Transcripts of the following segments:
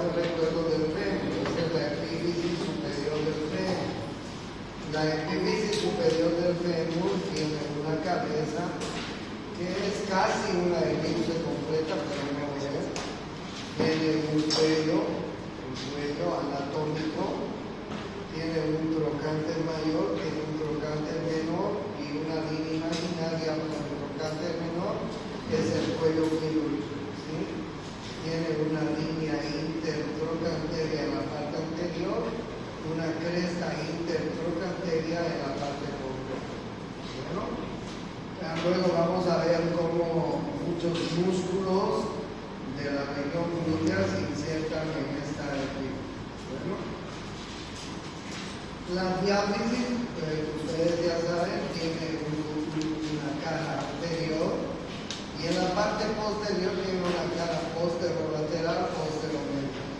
el recuerdo del fémur, esta es la epífisis superior del fémur. La epífisis superior del fémur tiene una cabeza que es casi una elipse completa, pero no es. Tiene un cuello anatómico, tiene un trocante mayor, tiene un trocante menor y una línea imaginaria para el trocante menor, que es el cuello quirúrgico. ¿Sí? Tiene una línea intertrocanteria en la parte anterior, una cresta intertrocanteria en la parte posterior. Bueno, luego vamos a ver cómo muchos músculos de la región glútea se insertan en esta epífisis. Bueno, la diáfisis, ustedes ya saben, tiene una cara anterior y en la parte posterior tiene una cara posterolateral, posteromedial.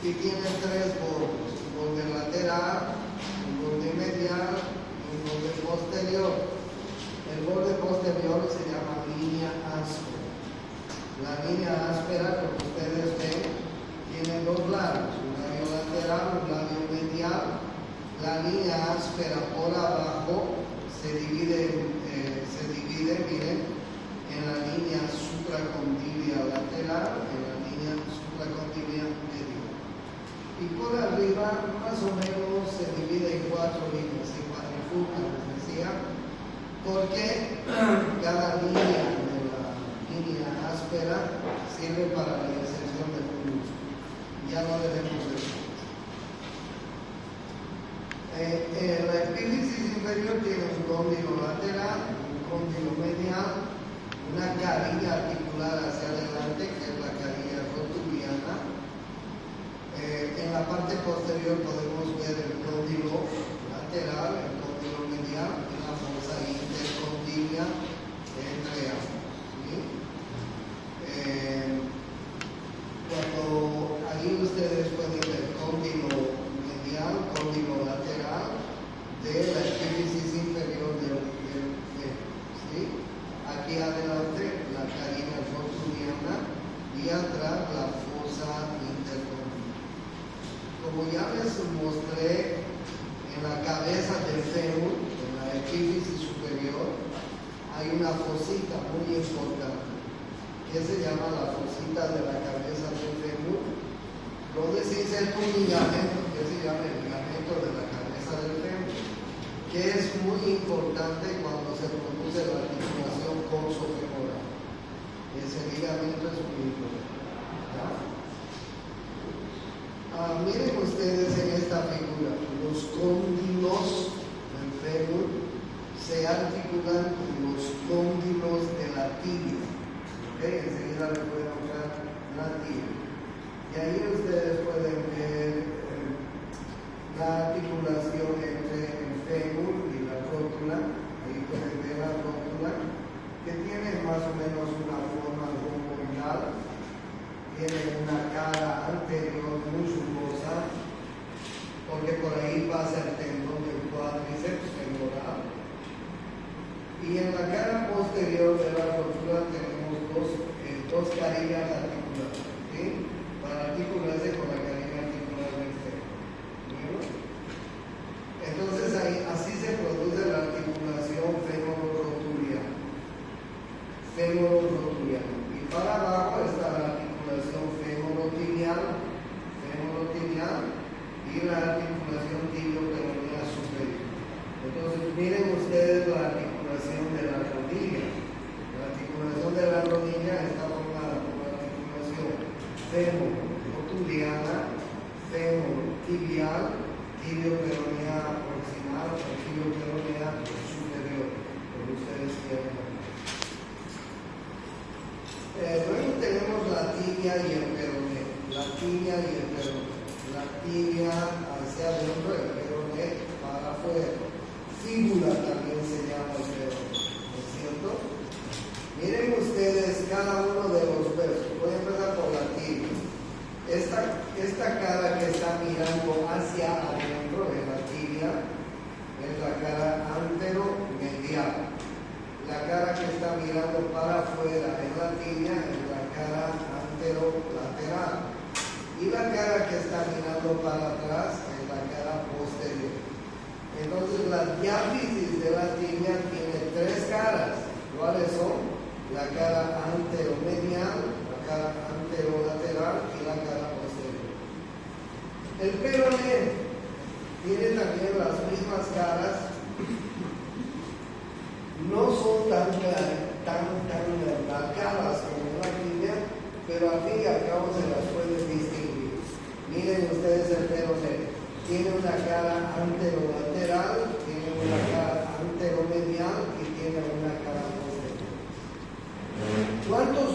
Y tiene tres bordes, un borde lateral, un borde medial y un borde posterior. El borde posterior se llama línea áspera. La línea áspera, como ustedes ven, tiene dos lados, un labio lateral, un labio medial. La línea áspera por abajo se divide, miren, en la línea supracondylia lateral, en la línea supracondylia medial. Y por arriba, más o menos, se divide en cuatro líneas, en cuadrifuga, les decía, porque cada línea de la línea áspera sirve para la inserción del músculo. Ya no debemos de eso. La epífisis inferior tiene un cóndilo lateral, un cóndilo medial, una carilla articular hacia adelante, que es la carilla rotuliana. En la parte posterior podemos ver el cóndilo lateral, el cóndilo medial y la fosa intercondylia entre ambos. ¿Sí? Cuando ahí ustedes pueden ver cóndilo medial, cóndilo lateral de la epífisis inferior del ¿sí? Aquí adelante la carina rotuliana y atrás la fosa intercondylia. Como ya les mostré en la cabeza del fémur, en la epífisis superior, hay una fosita muy importante que se llama la fosita de la cabeza del fémur. Lo decís es un ligamento que se llama el ligamento de la cabeza del fémur, que es muy importante cuando se produce la articulación coxofemoral. Ese ligamento es muy importante. Miren ustedes en esta figura, los cóndilos del fémur se articulan con los cóndilos de la tibia. ¿Okay? Enseguida les voy a mostrar la tibia. Y ahí ustedes pueden ver la articulación entre el fémur y la rótula. Ahí pueden ver la rótula, que tiene más o menos una forma romboidal. Tiene una cara anterior musculosa, porque por ahí pasa el tendón del cuádriceps femoral. Y en la cara posterior de la rótula tenemos dos carillas articulares, ¿sí? Para articularse con la carilla articular del fémur. Entonces así se produce la articulación femoro-rotuliana. Y para abajo está la articulación femorotibial y la articulación tibio-peroneal superior. Entonces miren ustedes la articulación de la rodilla. La articulación de la rodilla está formada por la articulación femorotuliana, femorotibial, tibio-peroneal proximal o tibio-peroneal superior, como ustedes quieran. Luego tenemos la tibia y el peroné. La tibia hacia adentro, el peroné para afuera. Fíbula también se llama el peroné, ¿no es cierto? Miren ustedes cada uno de los huesos. Voy a empezar por la tibia. Esta cara que está mirando hacia adentro de la tibia es la cara anteromedial. La cara que está mirando para afuera en la tibia es la cara anterolateral. Y la para atrás es la cara posterior. Entonces la diáfisis de la tibia tiene tres caras. ¿Cuáles son? La cara anteromedial, la cara anterolateral y la cara posterior. El peroné tiene también las mismas caras, no son tan marcadas como la tibia, pero al fin y al cabo se las puede distinguir. Miren ustedes el peroné, tiene una cara anterolateral, tiene una cara anteromedial y tiene una cara posterior. ¿Cuántos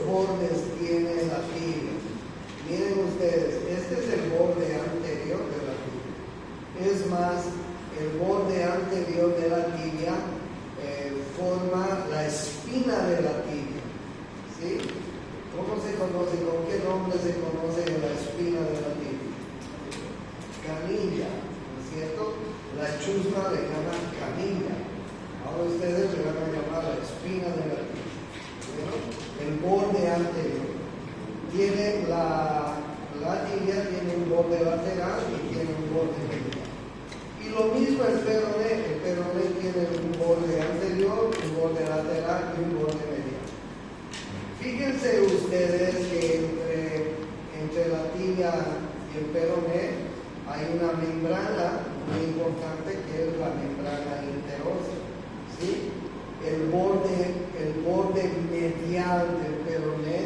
bordes tiene la tibia? Miren ustedes, este es el borde anterior de la tibia. Es más, el borde anterior de la tibia forma la espina de la tibia. ¿Sí? ¿Cómo se conoce? ¿Con qué nombre se conoce la espina de la tibia? Canilla, ¿no es cierto? La chusma le llaman canilla. Ahora ustedes le van a llamar la espina de la tibia. ¿Bueno? El borde anterior. Tiene la tibia tiene un borde lateral y tiene un borde medial. Y lo mismo el peroné tiene un borde anterior, un borde lateral y un borde medial. Fíjense ustedes que entre la tibia y el peroné hay una membrana muy importante que es la membrana interósea. ¿Sí? El borde medial del peroné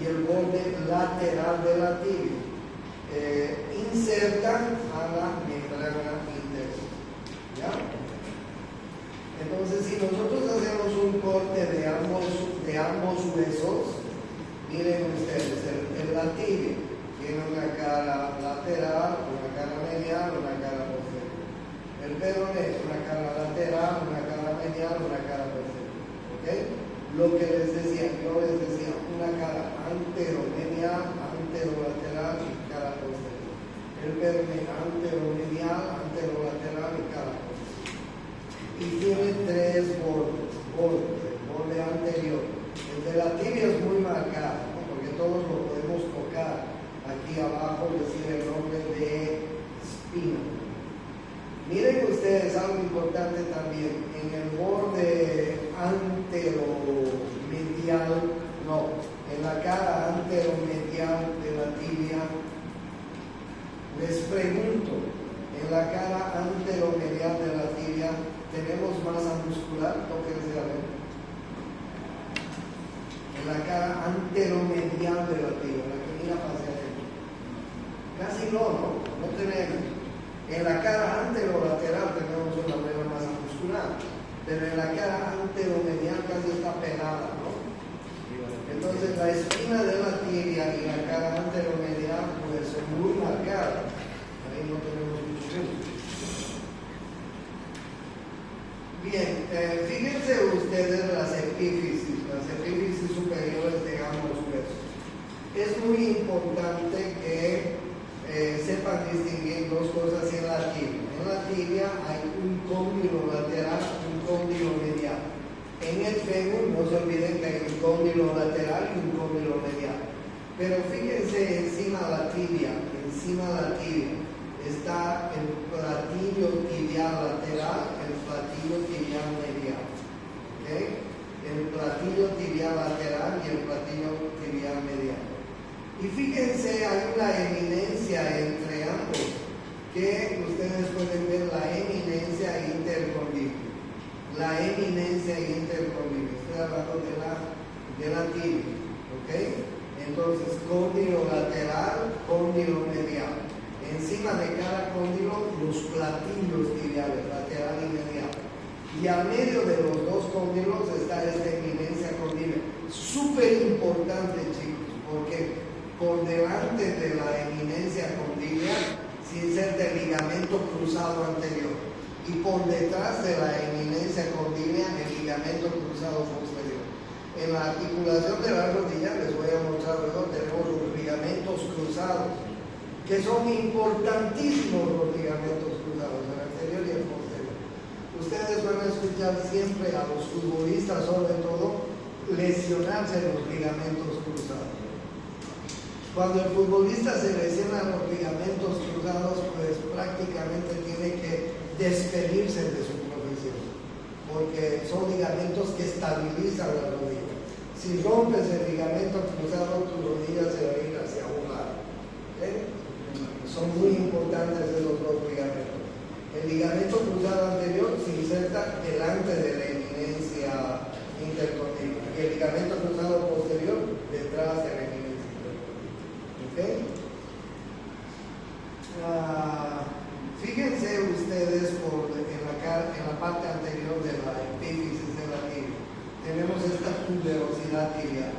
y el borde lateral de la tibia insertan a la membrana interósea. ¿Ya? Entonces, si nosotros hacemos un corte de ambos huesos, miren ustedes, la tibia tiene una cara lateral, una cara medial, una cara posterior. El peroné, una cara lateral, una cara medial, una cara posterior. ¿Ok? Lo que yo les decía, una cara anteromedial, anterolateral y cara posterior. El peroné anteromedial, anterolateral y cara posterior. Y tiene tres bordes. El borde anterior. El de la tibia es muy marcado, ¿no? Porque todos lo podemos tocar. Aquí abajo decir el nombre de espina. Miren ustedes algo importante también. En el borde anteromedial, en la cara anteromedial de la tibia, les pregunto, en la cara anteromedial de la tibia, ¿tenemos masa muscular? Tóquense a ver. En la cara anteromedial de la tibia, la que mira hacia adentro. Casi no tenemos. En la cara anterolateral tenemos una buena masa muscular, pero en la cara anteromedial casi está pelada, ¿no? Entonces la espina de la tibia y la cara anteromedial pues son muy marcadas. Ahí no tenemos mucho tiempo. Bien, fíjense ustedes las epífisis superiores de ambos huesos. Es muy importante que sepan distinguir dos cosas en la tibia. En la tibia hay un cóndilo lateral y un cóndilo medial. En el fémur no se olviden que hay un cóndilo lateral y un cóndilo medial. Pero fíjense encima de la tibia está el platillo tibial lateral, el platillo tibial medial. ¿Okay? El platillo tibial lateral y el platillo tibial medial. Y fíjense, hay una eminencia entre ambos, que ustedes pueden ver la eminencia intercondyle. La eminencia intercondyle. Estoy hablando de la tibia. ¿Ok? Entonces, cóndilo lateral, cóndilo medial. Encima de cada cóndilo, los platillos tibiales, lateral y medial. Y al medio de los dos cóndilos está esta eminencia condyle. Súper importante, chicos, porque por delante de la eminencia condyle se inserta el ligamento cruzado anterior y por detrás de la eminencia condyle el ligamento cruzado posterior. En la articulación de la rodilla, les voy a mostrar luego, tenemos los ligamentos cruzados, que son importantísimos los ligamentos cruzados, el anterior y el posterior. Ustedes van a escuchar siempre a los futbolistas, sobre todo, lesionarse los ligamentos cruzados. Cuando el futbolista se lesiona los ligamentos cruzados, pues prácticamente tiene que despedirse de su profesión, porque son ligamentos que estabilizan la rodilla. Si rompes el ligamento cruzado, tu rodilla se va a ir hacia un lado. ¿Okay? Son muy importantes esos dos ligamentos. El ligamento cruzado anterior se inserta delante de la eminencia intercondylar y el ligamento cruzado posterior detrás de la eminencia intercondylar. ¿Okay? Fíjense ustedes en la parte anterior de la epífisis de la tibia. Tenemos esta tuberosidad tibial.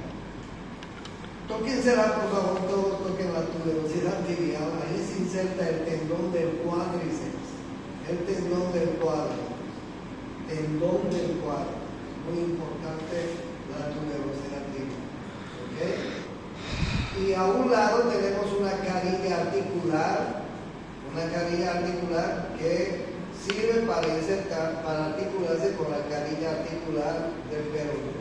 Tóquensela, por favor, todos toquen la tuberosidad tibial. Ahí se inserta el tendón del cuádriceps, el tendón del cuádriceps, tendón del cuádriceps. Muy importante la tuberosidad tibial. ¿Okay? Y a un lado tenemos una carilla articular que sirve para articularse con la carilla articular del peroné.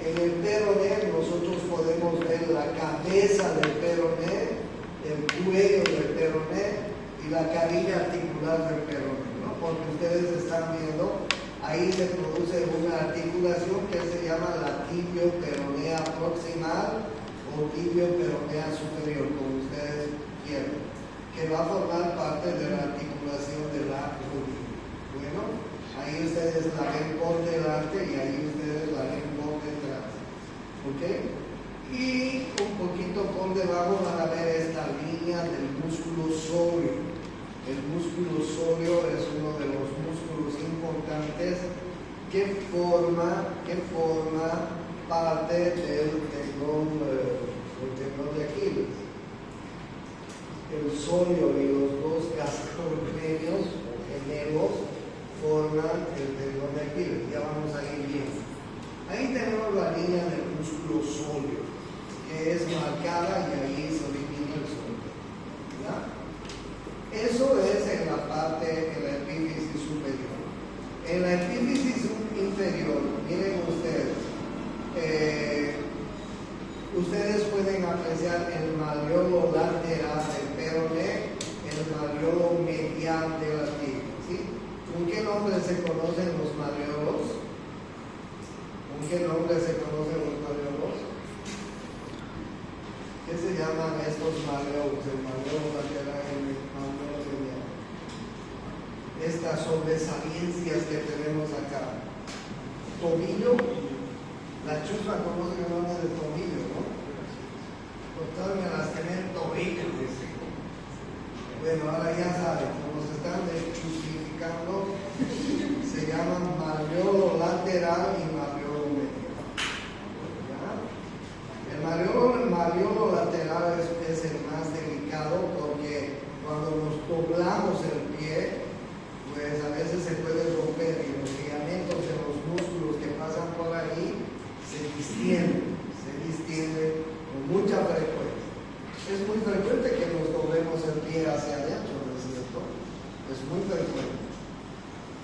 En el peroné nosotros podemos ver la cabeza del peroné, el cuello del peroné y la carilla articular del peroné, ¿no? Porque ustedes están viendo, ahí se produce una articulación que se llama la tibio-peronea proximal o tibio-peronea superior, como ustedes quieran, que va a formar parte de la articulación de la rodilla. Bueno, ahí ustedes la ven por delante y ahí ustedes la ven por detrás. ¿Ok? Y un poquito por debajo van a ver esta línea del músculo sóleo. El músculo sóleo es uno de los músculos importantes que forma parte del tendón de Aquiles. El sóleo y los dos gastrocnemios o gemelos forman el tendón de Aquiles. Ya vamos a ir bien. Ahí tenemos la línea del músculo sóleo, que es marcada y ahí se origina el sóleo. ¿Ya? Eso es en la parte, en la epífisis superior. En la epífisis inferior, miren ustedes, ustedes pueden apreciar el malleolo lateral del peroné, el malleolo medial de la tibia. ¿Sí? ¿Con qué nombre se conocen los malleolos? ¿Con qué nombre se conocen los malleolos? ¿Qué se llaman estos malleolos? El malleolo lateral y el malleolo medial. Estas sobresaliencias que tenemos acá. Tobillo. La chusma conoce el nombre de tobillo, ¿no? Doctor, me lastimé el tobillo, dice. Bueno, ahora ya saben, como se están deschusificando, se llaman malleolo lateral y malleolo medial. El malleolo lateral es el más delicado porque cuando nos doblamos el pie, pues a veces se puede romper y los ligamentos de los músculos que pasan por ahí se distienden con mucha frecuencia. Es muy frecuente que nos doblemos el pie hacia adentro, ¿no es cierto? Es muy frecuente.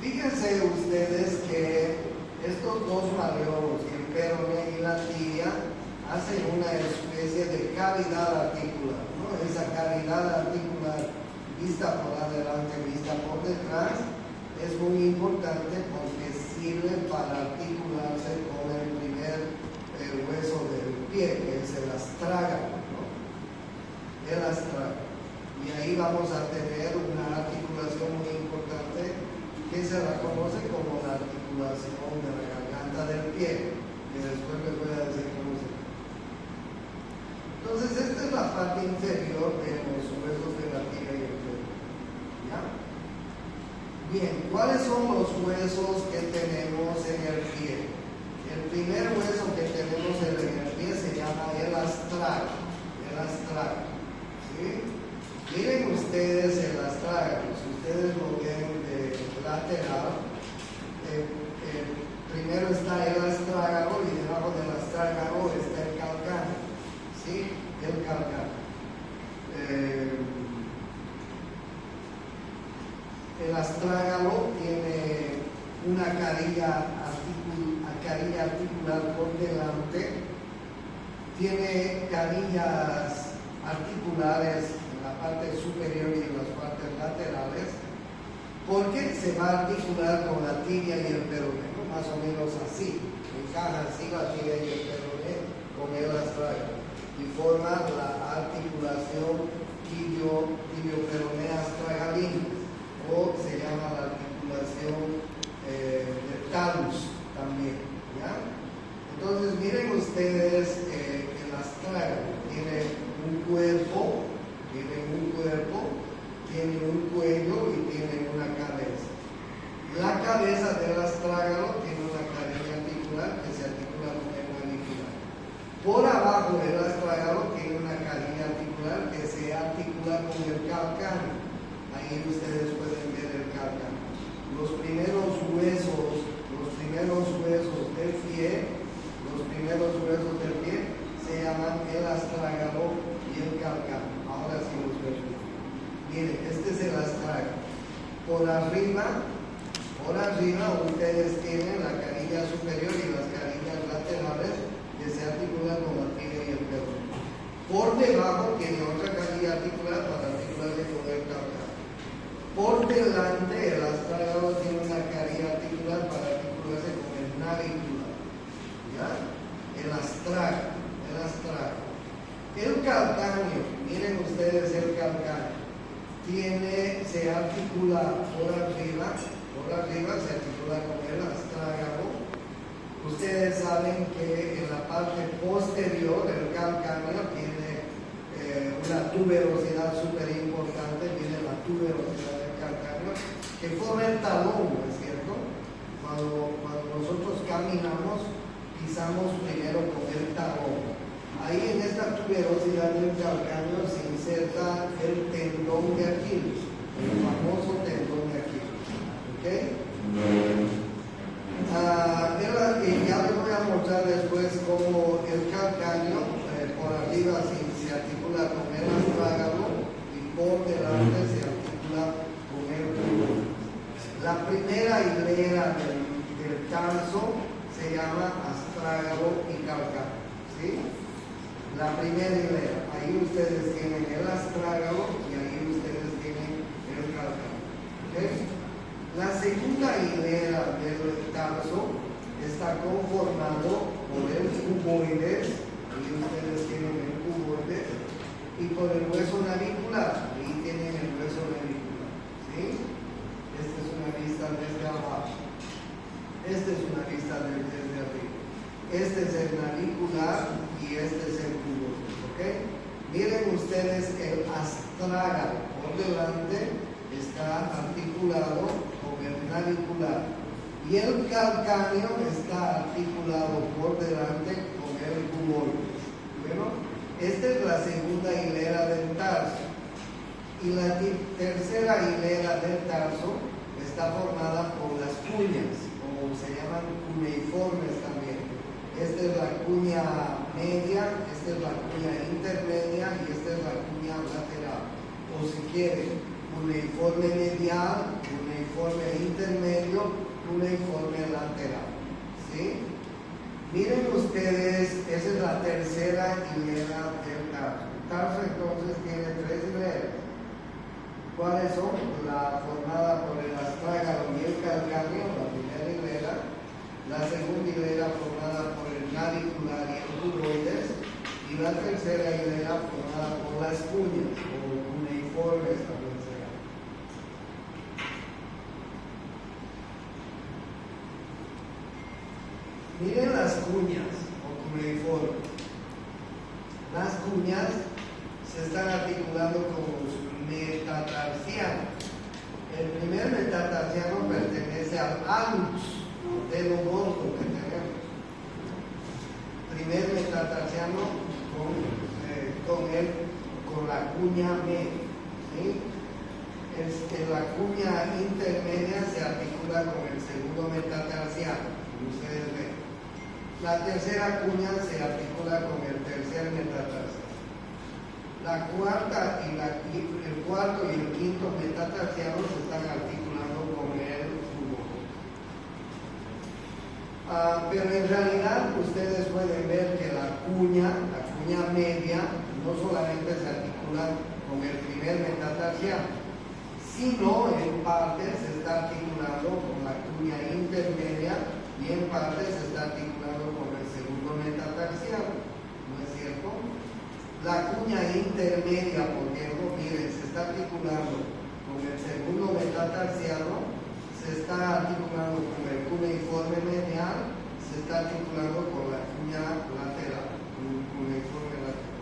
Fíjense ustedes que estos dos malleolos, el peroné y la tibia, hacen una especie de cavidad articular, ¿no? Esa cavidad articular vista por adelante, vista por detrás, es muy importante porque sirve para articularse con el primer hueso del pie, que es el astrágalo, ¿no? El astrágalo. Y ahí vamos a tener una articulación muy importante que se la conoce como la articulación de la garganta del pie, que después les voy a decir cómo se llama. Entonces, esta es la parte inferior de los huesos de la tibia y el pie. ¿Ya? Bien, ¿cuáles son los huesos que tenemos en el pie? El primer hueso que tenemos en el pie se llama el astrágalo. El astrágalo. ¿Sí? Miren ustedes el astrágalo. Si ustedes lo ven de lateral, primero está el astrágalo y debajo del astrágalo está el calcáneo. ¿Sí? El calcáneo. El astrágalo tiene una carilla articular por delante, tiene carillas articulares en la parte superior y en las partes laterales, porque se va a articular con la tibia y el peroné, ¿no? Más o menos así. Encaja así la tibia y el peroné con el astragalus y forma la articulación tibio-peroné astragalina, o se llama la articulación del talus también, ¿ya? Entonces miren ustedes el astragalus tiene un cuerpo, tiene un cuello y tiene una cabeza. La cabeza del astragalus tiene una cadena articular que se articula con el navicular. Por abajo del astragalus tiene una cadena articular que se articula con el calcáneo. Ahí ustedes pueden ver el calcáneo. Los primeros huesos del pie se llaman el astragalus y el calcáneo. Ahora sí los veo. Miren, este es el astragalus. Por arriba ustedes tienen la canilla superior y las canillas laterales que se articulan con la tibia y el peroné. Por debajo tiene otra canilla articular para articularse con el calcáneo. Por delante el astragalus tiene una canilla articular para articularse con el navicular. ¿Ya? El astragalus. El calcáneo, miren ustedes el calcáneo. Se articula por arriba se articula con el astragalus. Ustedes saben que en la parte posterior el calcáneo tiene una tuberosidad súper importante, viene la tuberosidad del calcáneo, que forma el talón, ¿no es cierto? Cuando nosotros caminamos, pisamos primero con el talón. Ahí en esta tuberosidad del calcáneo se inserta el tendón de Aquiles, el famoso tendón de Aquiles. ¿Ok? Ya les voy a mostrar después cómo el calcáneo por arriba se articula con el astragalus y por delante se articula con el culo. La primera hilera del tarso se llama astragalus y calcáneo. ¿Sí? La primera hilera, ahí ustedes tienen el astragalus y ahí ustedes tienen el calcáneo. ¿Okay? La segunda hilera del tarso está conformado por el cuboides, ahí ustedes tienen el cuboides, y por el hueso navicular, ahí tienen el hueso navicular. ¿Sí? Esta es una vista desde abajo, esta es una vista desde arriba. Este es el navicular y este es el cuboides. ¿Ok? Miren ustedes el astragalus por delante está articulado con el navicular y el calcáneo está articulado por delante con el cuboides. Bueno, esta es la segunda hilera del tarso y la tercera hilera del tarso está formada por las cuñas, o se llaman cuneiformes también. Esta es la cuña media, esta es la cuña intermedia y esta es la cuña lateral. O si quieren, cuneiforme medial, cuneiforme intermedio, cuneiforme lateral. ¿Sí? Miren ustedes, esa es la tercera hilera del tarso. El tarso entonces tiene tres hileras. ¿Cuáles son? La formada por el astragalus y el calcáneo, la primera hilera. La segunda hilera formada por el navicular y el cuboides, y la tercera hilera formada por las cuñas o cuneiformes también se llama. Miren las cuñas o cuneiformes. Las cuñas se están articulando con los metatarsianos. El primer metatarsiano pertenece al hallux, dedo gordo que tenemos. Primer metatarsiano con la cuña media. ¿Sí? La cuña intermedia se articula con el segundo metatarsiano, como ustedes ven. La tercera cuña se articula con el tercer metatarsiano. La cuarta el cuarto y el quinto metatarsiano se están articulando con el cuboides. Pero en realidad ustedes pueden ver que la cuña cuña media no solamente se articula con el primer metatarsiano, sino en parte se está articulando con la cuña intermedia y en parte se está articulando con el segundo metatarsiano, ¿no es cierto? La cuña intermedia, por ejemplo, miren, se está articulando con el segundo metatarsiano, se está articulando con el cuneiforme medial, se está articulando con la cuña lateral, con el cuneiforme lateral.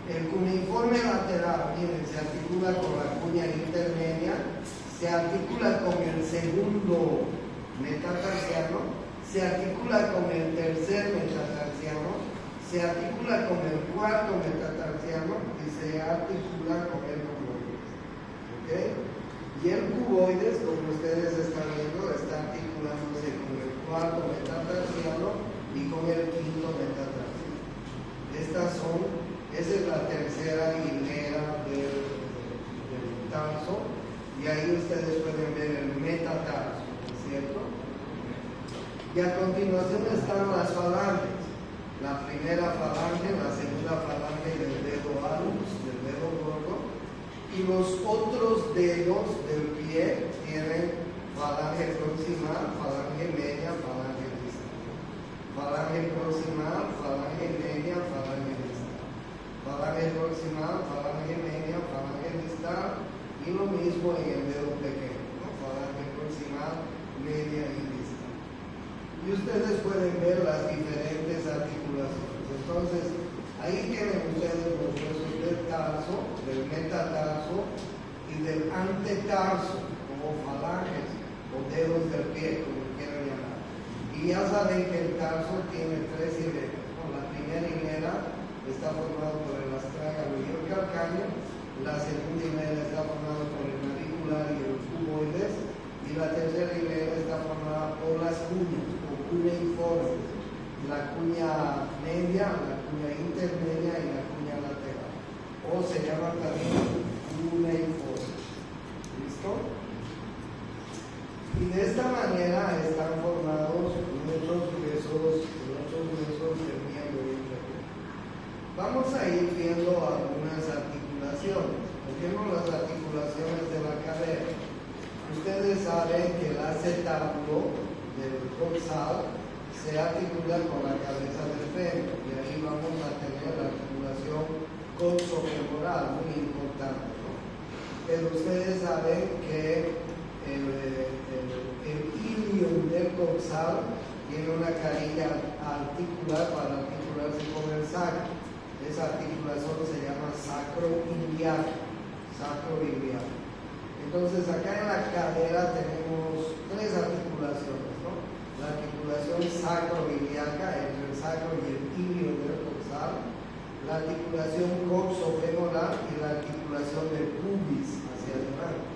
El cuneiforme lateral, miren, se articula con la cuña intermedia, se articula con el segundo metatarsiano, se articula con el tercer metatarsiano, se articula con el cuarto metatarsiano y se articula con el cuboides. ¿Okay? Y el cuboides, como ustedes están viendo, está articulándose con el cuarto metatarsiano y con el quinto metatarsiano. Esa es la tercera hilera del tarso, y ahí ustedes pueden ver el metatarso, ¿cierto? Y a continuación están las falanges. La primera falange, la segunda falange del dedo alus, del dedo gordo, y los otros dedos del pie tienen falange proximal, falange media, falange distal. Falange proximal, falange media, falange distal. Falange proximal, falange media, falange distal, y lo mismo en el dedo pequeño, ¿no? Falange proximal, media y distal. Y ustedes pueden ver las diferentes articulaciones. Entonces, ahí tienen ustedes los huesos del tarso, del metatarso y del antetarso, como falanges o dedos del pie, como quieran llamar. Y ya saben que el tarso tiene tres hileras, ¿no? La primera hilera está formada por el astrágalo y el calcáneo, la segunda hilera está formada por el navicular y el cuboides, y la tercera hilera está formada por las cuñas o cuneiformes, la cuña media, la cuña intermedia y la cuña lateral, o se llaman también cuneiformes. ¿Listo? Y de esta manera están formados nuestros huesos del miembro inferior. Vamos a ir viendo algunas articulaciones. Por ejemplo, las articulaciones de la cadera. Ustedes saben que el acetábulo del dorsal se articula con la cabeza del fémur, y ahí vamos a tener la articulación coxofemoral, muy importante, ¿no? Pero ustedes saben que el ilium del coxal tiene una carilla articular para articularse con el sacro. Esa articulación se llama sacroiliaca. Entonces acá en la cadera tenemos tres articulaciones, ¿no? La articulación sacroiliaca entre el sacro y el ilio del coxal, la articulación coxofemoral y la articulación del pubis hacia adelante.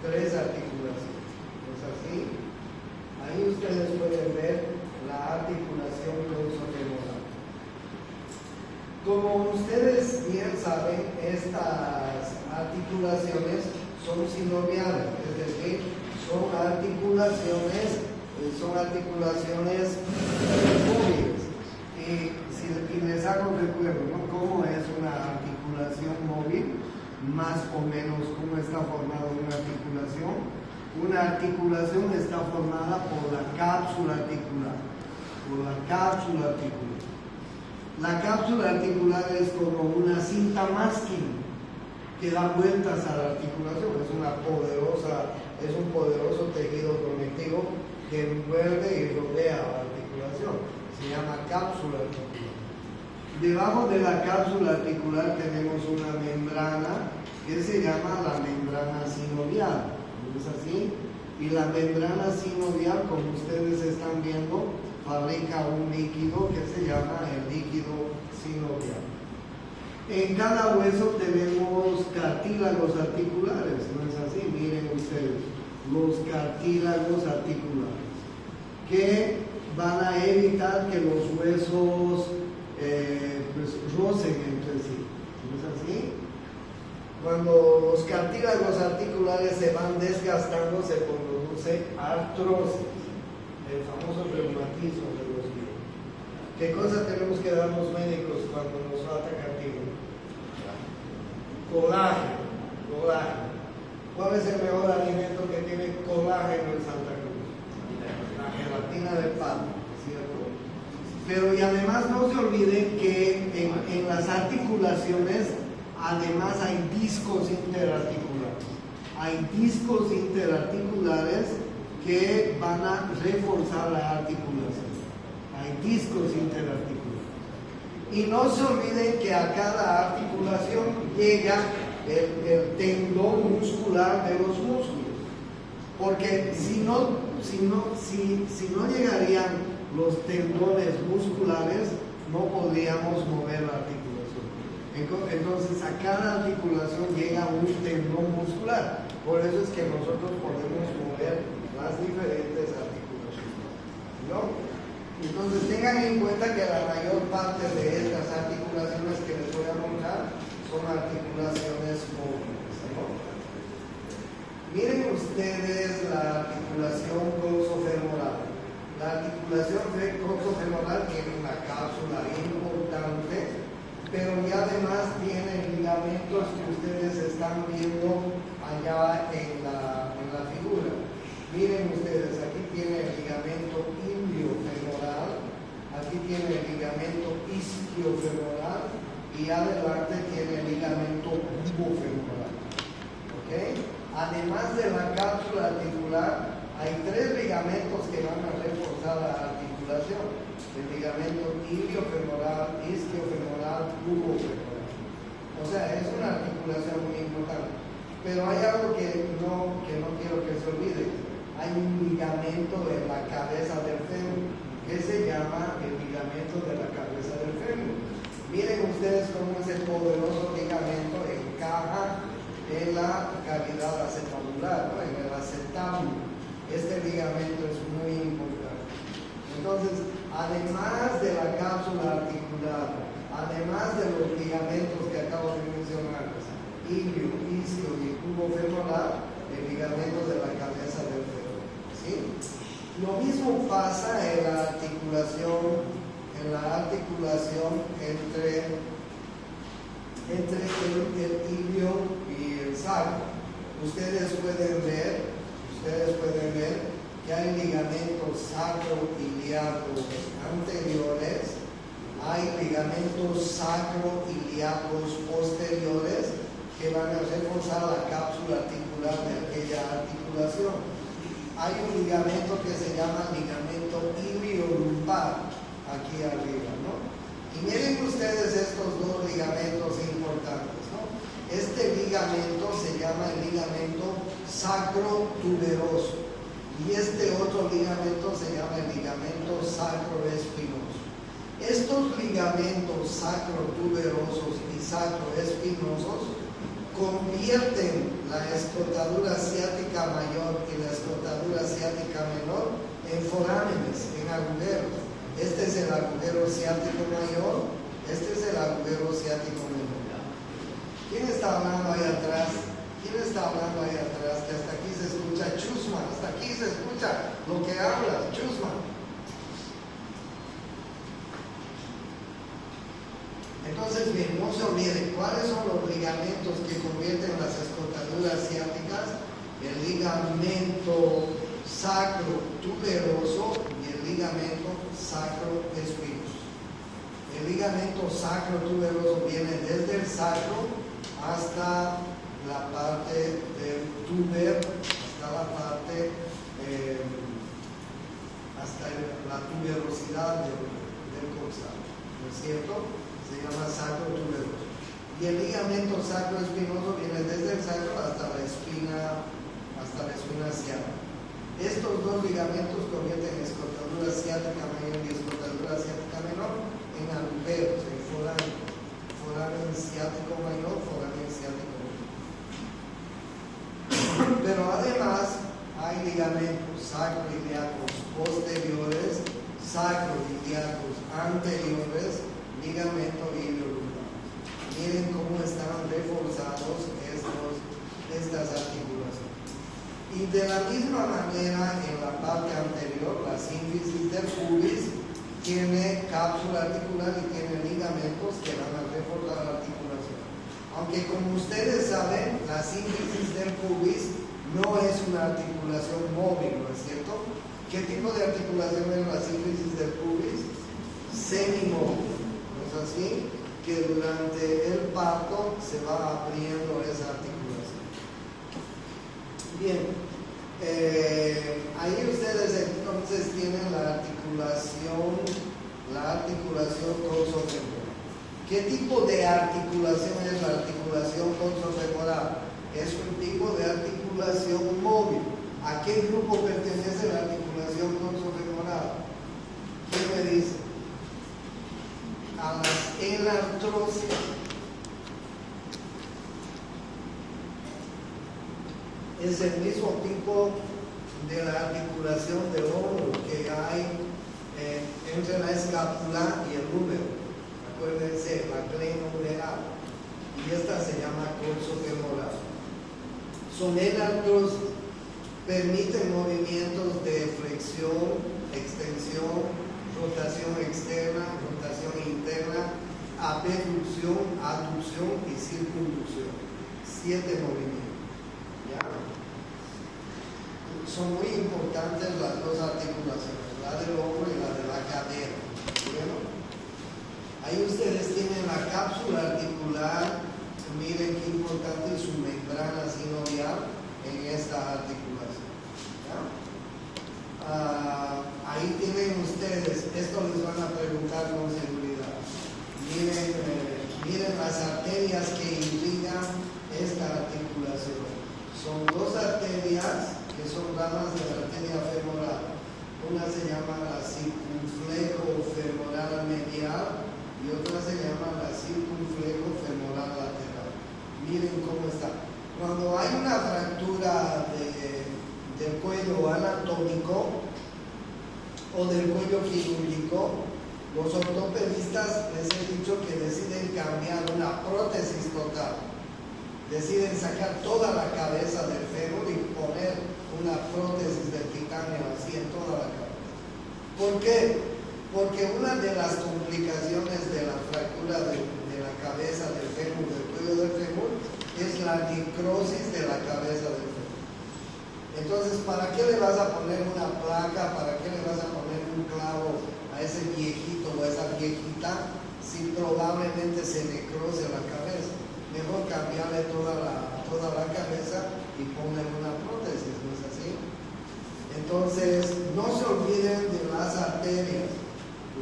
Tres articulaciones. ¿No es así? Ahí ustedes pueden ver la articulación coxofemoral. Como ustedes bien saben, estas articulaciones son sinoviales, es decir, son articulaciones móviles. Y les hago recuerdo, ¿no? ¿Cómo es una articulación móvil? Más o menos, ¿cómo está formada una articulación? Una articulación está formada por la cápsula articular. La cápsula articular es como una cinta mástil que da vueltas a la articulación. Es un poderoso tejido conectivo que envuelve y rodea la articulación. Se llama cápsula articular. Debajo de la cápsula articular tenemos una membrana que se llama la membrana sinovial. ¿No es así? Y la membrana sinovial, como ustedes están viendo, fabrica un líquido que se llama el líquido sinovial. En cada hueso tenemos cartílagos articulares, ¿no es así? Miren ustedes, los cartílagos articulares, que van a evitar que los huesos rocen entre sí, ¿no es así? Cuando los cartílagos articulares se van desgastando, se produce artrosis, el famoso reumatismo de los viejos. ¿Qué cosa tenemos que dar los médicos cuando nos falta cartílago? Colágeno. ¿Cuál es el mejor alimento que tiene colágeno en Santa Cruz? La gelatina de palo, ¿cierto? Pero y además no se olviden que en las articulaciones además hay discos interarticulares. Hay discos interarticulares que van a reforzar la articulación. Hay discos interarticulares. Y no se olviden que a cada articulación llega el tendón muscular de los músculos. Porque si no llegarían los tendones musculares, no podríamos mover la articulación. Entonces a cada articulación llega un tendón muscular. Por eso es que nosotros podemos mover las diferentes articulaciones, ¿no? Entonces tengan en cuenta que la mayor parte de estas articulaciones que les voy a mostrar son articulaciones móviles, ¿no? Miren ustedes la articulación coxofemoral. La articulación coxofemoral tiene una cápsula importante, pero y además tiene ligamentos que ustedes están viendo allá en la figura. Miren ustedes, aquí tiene el ligamento iliofemoral, aquí tiene el ligamento isquiofemoral y adelante tiene el ligamento bubofemoral. ¿Ok? Además de la cápsula articular, hay 3 ligamentos que van a reforzar la articulación: el ligamento iliofemoral, isquiofemoral, bubofemoral. O sea, es una articulación muy importante. Pero hay algo que no quiero que se olvide. Hay un ligamento de la cabeza del fémur que se llama el ligamento de la cabeza del fémur. Miren ustedes cómo ese poderoso ligamento encaja en la cavidad acetabular, ¿no? En el acetábulo. Este ligamento es muy importante. Entonces, además de la cápsula articular, además de los ligamentos que acabo de mencionar, ilio, isquio y bubofemoral, el ligamento de la cabeza del fémur. ¿Sí? Lo mismo pasa en la articulación entre el ilio y el sacro. Ustedes pueden ver que hay ligamentos sacroiliacos anteriores, hay ligamentos sacroiliacos posteriores que van a reforzar la cápsula articular de aquella articulación. Hay un ligamento que se llama ligamento iliolumbal aquí arriba, ¿no? Y miren ustedes estos 2 ligamentos importantes, ¿no? Este ligamento se llama el ligamento sacrotuberoso y este otro ligamento se llama el ligamento sacroespinoso. Estos ligamentos sacrotuberosos y sacroespinosos convierten la escrotadura ciática mayor y la escrotadura ciática menor en forámenes, en agujeros. Este es el agujero ciático mayor, este es el agujero ciático menor. ¿Quién está hablando ahí atrás? ¿Quién está hablando ahí atrás? Que hasta aquí se escucha chusma, hasta aquí se escucha lo que hablas, chusma. Entonces, bien, no se olviden, ¿cuáles son los ligamentos que convierten las escrotaduras ciáticas? El ligamento sacrotuberoso y el ligamento sacroespinoso. El ligamento sacrotuberoso viene desde el sacro hasta la parte del tuber, hasta la tuberosidad del coxal, ¿no es cierto? Se llama sacrotuberoso. Y el ligamento sacroespinoso viene desde el sacro hasta la espina ciática. Estos 2 ligamentos convierten escrotadura ciática mayor y escrotadura ciática menor en agujeros, en foráneo ciático mayor, foráneo ciático menor. Pero además hay ligamentos sacroiliacos posteriores, sacroiliacos anteriores, ligamento iliolumbal. Miren cómo están reforzados estas articulaciones. Y de la misma manera, en la parte anterior, la sínfisis del pubis tiene cápsula cápsula articular y tiene ligamentos que van a reforzar la articulación. Aunque como ustedes saben, la sínfisis del pubis no es una articulación móvil, ¿no es cierto? ¿Qué tipo de articulación es la sínfisis del pubis? Semimóvil, ¿no es así? Que durante el parto se va abriendo esa articulación. Bien, ahí ustedes entonces tienen la articulación corsofemoral. ¿Qué tipo de articulación es la articulación corsofemoral? Es un tipo de articulación móvil. ¿A qué grupo pertenece la articulación corsofemoral? ¿Quién me dice? A las enartrosias. Es el mismo tipo de la articulación del hombro que hay entre la escápula y el húmero. Acuérdense, la glenohumeral. Y esta se llama corsofemoral. Son enartrosias. Permiten movimientos de flexión, extensión, rotación externa, rotación interna, abducción, aducción y circunducción. 7 movimientos. ¿Ya? Son muy importantes las dos articulaciones, la del hombro y la de la cadera. ¿Bien? Ahí ustedes tienen la cápsula articular. Miren qué importante es su membrana sinovial en esta articulación. Ahí tienen ustedes, esto les van a preguntar con seguridad. Miren las arterias que irrigan esta articulación. Son 2 arterias que son ramas de la arteria femoral. Una se llama la circunflejo femoral medial y otra se llama la circunflejo femoral lateral. Miren cómo está. Cuando hay una fractura del cuello anatómico o del cuello quirúrgico, los ortopedistas les he dicho que deciden cambiar una prótesis total. Deciden sacar toda la cabeza del fémur y poner una prótesis del titanio así en toda la cabeza. ¿Por qué? Porque una de las complicaciones de la fractura de la cabeza del fémur, del cuello del fémur, es la necrosis de la cabeza del fémur. Entonces, ¿para qué le vas a poner una placa? ¿Para qué le vas a poner un clavo a ese viejito o a esa viejita si probablemente se necrose la cabeza? Mejor cambiarle toda la cabeza y poner una prótesis, ¿no es así? Entonces, no se olviden de las arterias.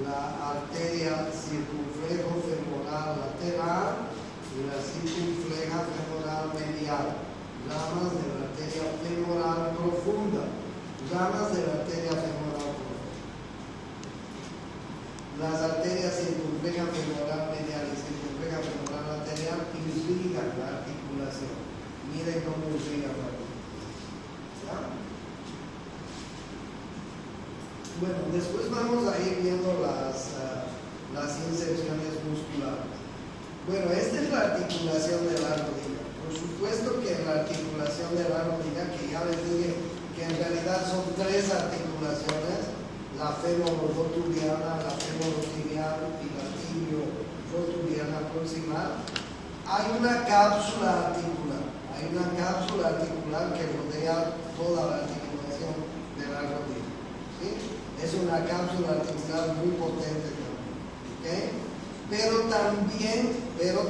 La arteria circunflejo femoral lateral y la circunfleja femoral medial. Ramas de la arteria femoral profunda. Ramas de la arteria femoral profunda. Las arterias circunfleja femoral medial y circunfleja femoral lateral irrigan la articulación. Miren cómo irrigan la articulación. Bueno, después vamos a ir viendo las inserciones musculares. Bueno, esta es la articulación de la rodilla. Por supuesto que la articulación de la rodilla, que ya les dije que en realidad son 3 articulaciones, la femororotuliana, la femorotibial y la tibio-rotuliana proximal, hay una cápsula articular. Hay una cápsula articular que rodea toda la articulación de la rodilla. ¿Sí? Es una cápsula articular muy potente también. ¿Okay? Pero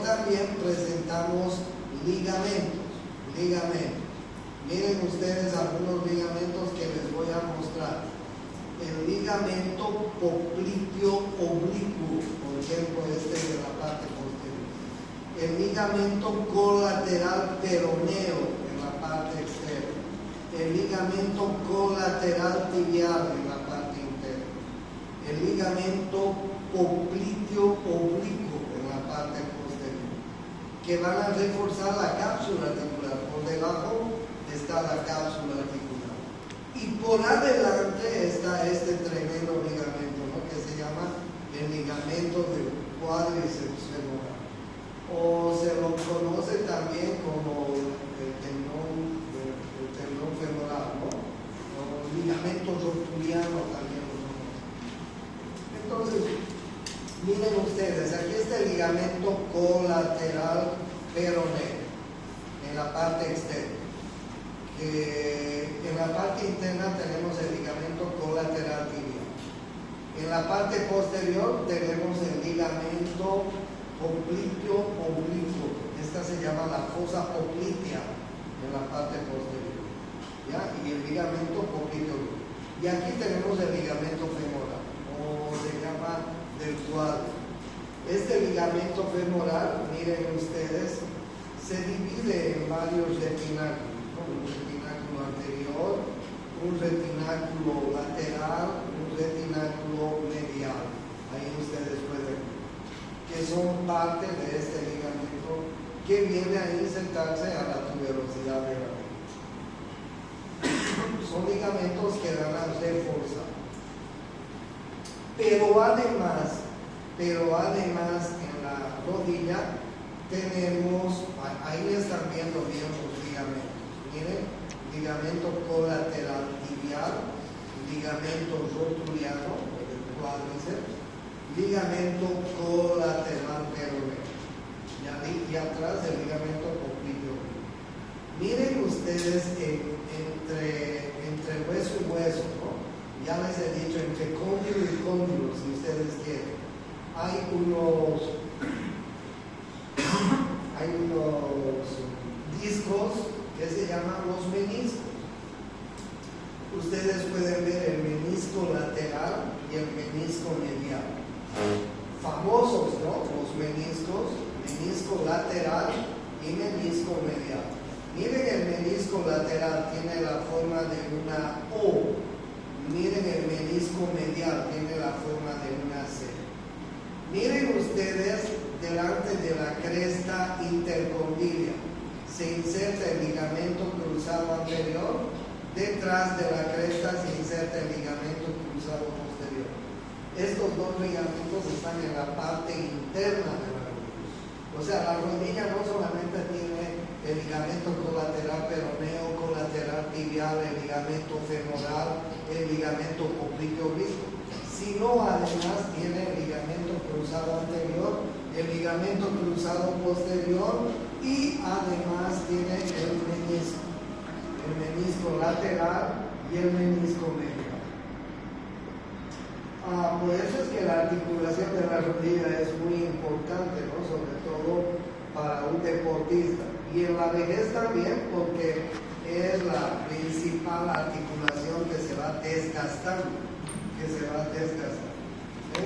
también presentamos ligamentos. Miren ustedes algunos ligamentos que les voy a mostrar. El ligamento popliteo oblicuo, por ejemplo, este de la parte posterior. El ligamento colateral peroneo en la parte externa. El ligamento colateral tibial en la parte interna. El ligamento popliteo oblicuo en la parte posterior, que van a reforzar la cápsula articular. Por debajo está la cápsula articular. Y por adelante está este tremendo ligamento, ¿no? Que se llama el ligamento del cuádriceps femoral. O se lo conoce también como el tendón femoral, ¿no? O ligamento rotuliano también lo conoce. Entonces, ustedes, aquí está el ligamento colateral peroneo, en la parte externa. En la parte interna tenemos el ligamento colateral tibial. En la parte posterior tenemos el ligamento popliteo oblicuo. Esta se llama la fosa poplitea en la parte posterior. ¿Ya? Y el ligamento popliteo oblicuo. Y aquí tenemos el ligamento femoral, o se llama del cuadro. Este ligamento femoral, miren ustedes, se divide en varios retináculos, ¿no? Un retináculo anterior, un retináculo lateral, un retináculo medial. Ahí ustedes pueden ver que son parte de este ligamento que viene a insertarse a la tuberosidad de la vida. Son ligamentos que van a reforzar. Pero además en la rodilla tenemos, ahí están viendo bien los ligamentos. Miren, ligamento colateral tibial, ligamento rotuliano, el cuádriceps, ligamento colateral peroneo. Y atrás el ligamento popliteo. Miren ustedes entre hueso y hueso, ¿no? Ya les he dicho, entre cóndilo y cóndilo, si ustedes quieren, hay unos discos que se llaman los meniscos. Ustedes pueden ver el menisco lateral y el menisco medial. Famosos, ¿no? Los meniscos, menisco lateral y menisco medial. Miren, el menisco lateral tiene la forma de una O. Miren, el menisco medial tiene la forma de una C. Miren ustedes, delante de la cresta intercondilia se inserta el ligamento cruzado anterior, detrás de la cresta se inserta el ligamento cruzado posterior. Estos dos ligamentos están en la parte interna de la rodilla. O sea, la rodilla no solamente tiene el ligamento colateral peroneo, colateral tibial, el ligamento femoral, el ligamento popliteo oblicuo, sino además tiene el ligamento cruzado anterior, el ligamento cruzado posterior y además tiene el menisco lateral y el menisco medial. Por eso es que la articulación de la rodilla es muy importante, ¿no? Sobre todo para un deportista. Y en la vejez también, porque es la principal articulación que se va desgastando. ¿Sí?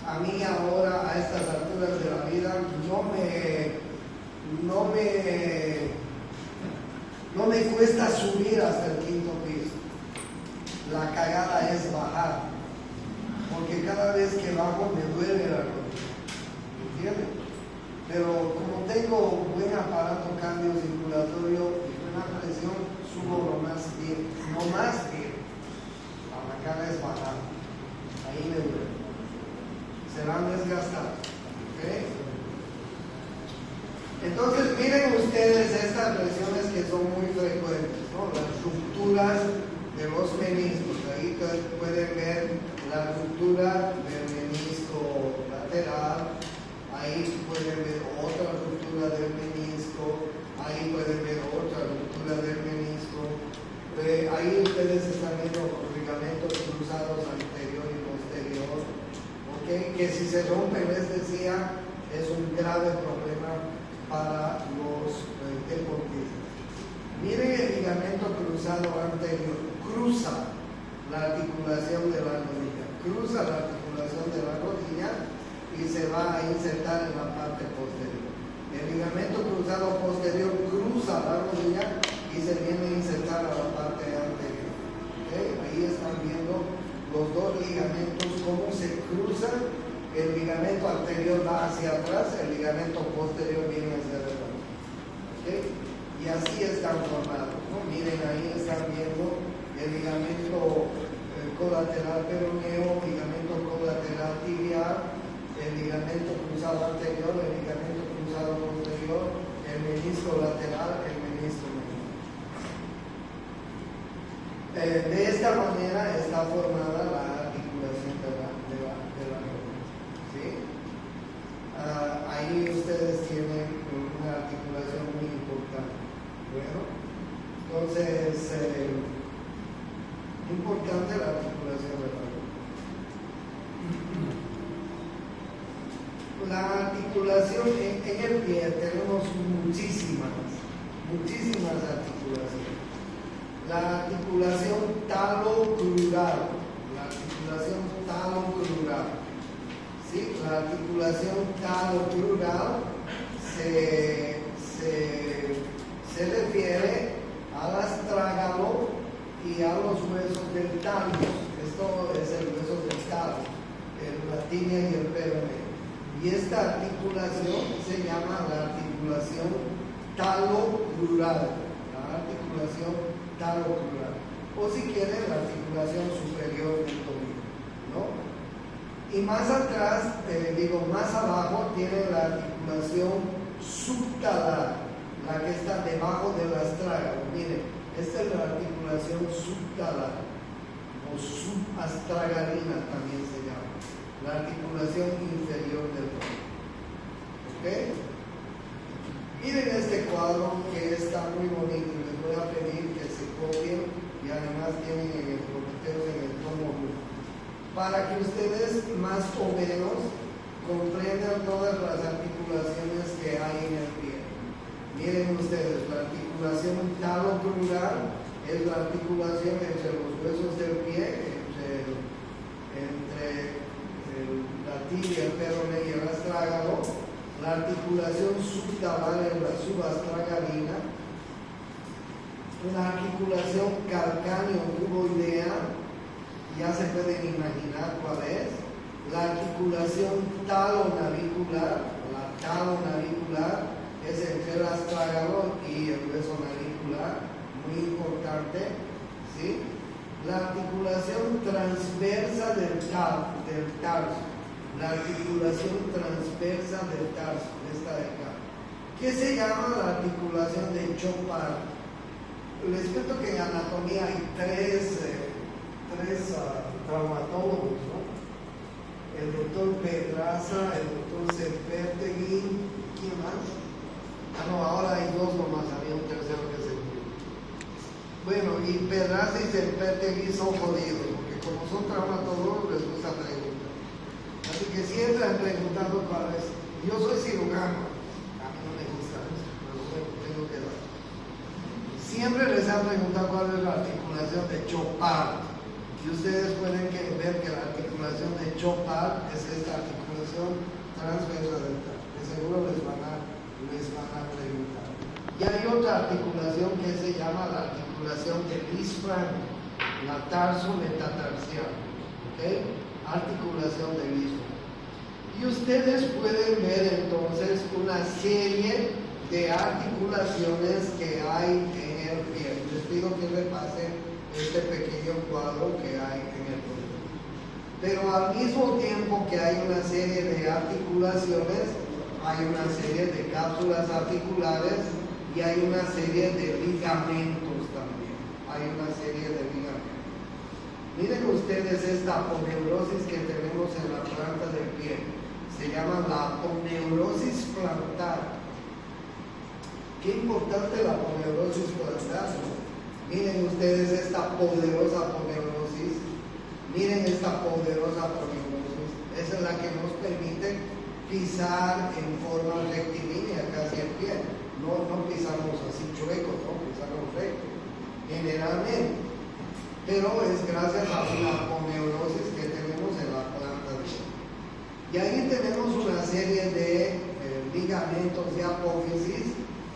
A mí ahora, a estas alturas de la vida, no me cuesta subir hasta el quinto piso. La cagada es bajar, porque cada vez que bajo me duele la rodilla, ¿entiendes? Pero como tengo buen aparato cardiocirculatorio y buena presión, subo lo más bien, La macana es bajar, ahí me duele. Se van desgastando, ¿ok? Entonces miren ustedes estas lesiones que son muy frecuentes, ¿no? Las rupturas de los meniscos. Ahí pueden ver la ruptura del menisco lateral, ahí pueden ver otra ruptura del menisco, ahí pueden ver otra ruptura del menisco. Ahí ustedes están viendo los ligamentos cruzados anterior y posterior, ¿okay? Que si se rompen, les decía, es un grave problema para los deportistas. Miren el ligamento cruzado anterior, cruza la articulación de la rodilla, y se va a insertar en la parte posterior. El ligamento cruzado posterior cruza la rodilla y se viene a insertar a la parte anterior. ¿Okay? Ahí están viendo los dos ligamentos, cómo se cruzan. El ligamento anterior va hacia atrás, el ligamento posterior viene hacia adelante. ¿Okay? Y así están formados, ¿no? Miren, ahí están viendo el ligamento colateral peroneo, ligamento colateral tibial, el ligamento cruzado anterior, el ligamento cruzado posterior, el menisco lateral, el menisco medial. De esta manera está formada la articulación de la rodilla. ¿Sí? La articulación en el pie tenemos muchísimas articulaciones. La articulación talocrural, ¿sí? La articulación talocrural se refiere al astrágalo y a los huesos del talus. Esto es el hueso del talus, la tibia y el peroné. Y esta articulación se llama la articulación talocrural. O si quieren, la articulación superior del tobillo, ¿no? Y más atrás, más abajo, tiene la articulación subtalar, la que está debajo del astrágalo. Miren, esta es la articulación subtalar, o subastragalina también se llama, la articulación inferior del tobillo. ¿Ok? Miren este cuadro que está muy bonito. Les voy a pedir que se copien y además tienen en el Prometeus en el tomo 1 para que ustedes más o menos comprendan todas las articulaciones que hay en el pie. Miren ustedes, la articulación talocrural es la articulación entre los huesos del pie, entre la tibia, el peroné y el astrágalo. La articulación subtalar es la subastragalina. La articulación calcáneo-cuboidea, ya se pueden imaginar cuál es. La articulación talonavicular, la talonavicular es entre el astrágalo y el hueso navicular, muy importante, ¿sí? La articulación transversa del tarso. La articulación transversa del tarso, esta de acá, que se llama la articulación de Chopard. Les cuento que en anatomía hay tres traumatólogos, ¿no? El doctor Pedraza, el doctor Sempertegui, ¿quién más? Ahora hay dos nomás, había un tercero que se murió. Bueno, y Pedraza y Sempertegui son jodidos, porque como son traumatólogos les gusta preguntar. Así que siempre han preguntado cuál es. Yo soy cirujano, a mí no me gusta eso, pero bueno, tengo que dar. Siempre les han preguntado cuál es la articulación de Chopard. Y ustedes pueden ver que la articulación de Chopard es esta articulación transversa del tarso, que seguro les van a preguntar. Y hay otra articulación que se llama la articulación de Lisfranc, la tarso-metatarsial, ¿ok? Articulación de Lisfranc. Y ustedes pueden ver entonces una serie de articulaciones que hay en el pie. Les pido que repasen este pequeño cuadro que hay en el pie. Pero al mismo tiempo que hay una serie de articulaciones, hay una serie de cápsulas articulares y hay una serie de ligamentos también. Hay una serie de ligamentos. Miren ustedes esta aponeurosis que tenemos en la planta del pie. Se llama la aponeurosis plantar. Qué importante la aponeurosis plantar. Miren ustedes esta poderosa aponeurosis. Miren esta poderosa aponeurosis. Esa es la que nos permite pisar en forma rectilínea casi el pie. No pisamos así chuecos, no pisamos recto. Generalmente. Pero es gracias a una aponeurosis que tenemos en la planta del pie. Y ahí tenemos una serie de ligamentos de apófisis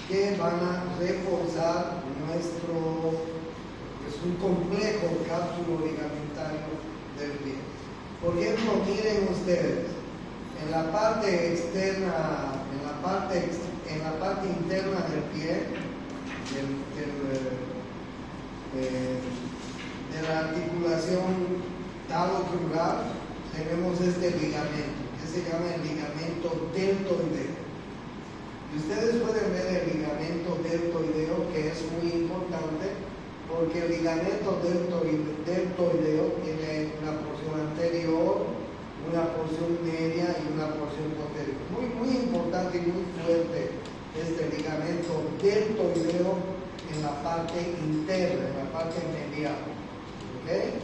que van a reforzar es un complejo cápsulo ligamentario del pie. Por ejemplo, miren ustedes, en la parte externa, en la parte interna del pie, de la articulación talocrural, tenemos este ligamento, que se llama el ligamento deltoideo. Y ustedes pueden ver el ligamento deltoideo, que es muy importante, porque el ligamento deltoideo tiene una porción anterior, una porción media y una porción posterior. Muy importante y muy fuerte este ligamento deltoideo en la parte interna, en la parte medial. ¿Okay?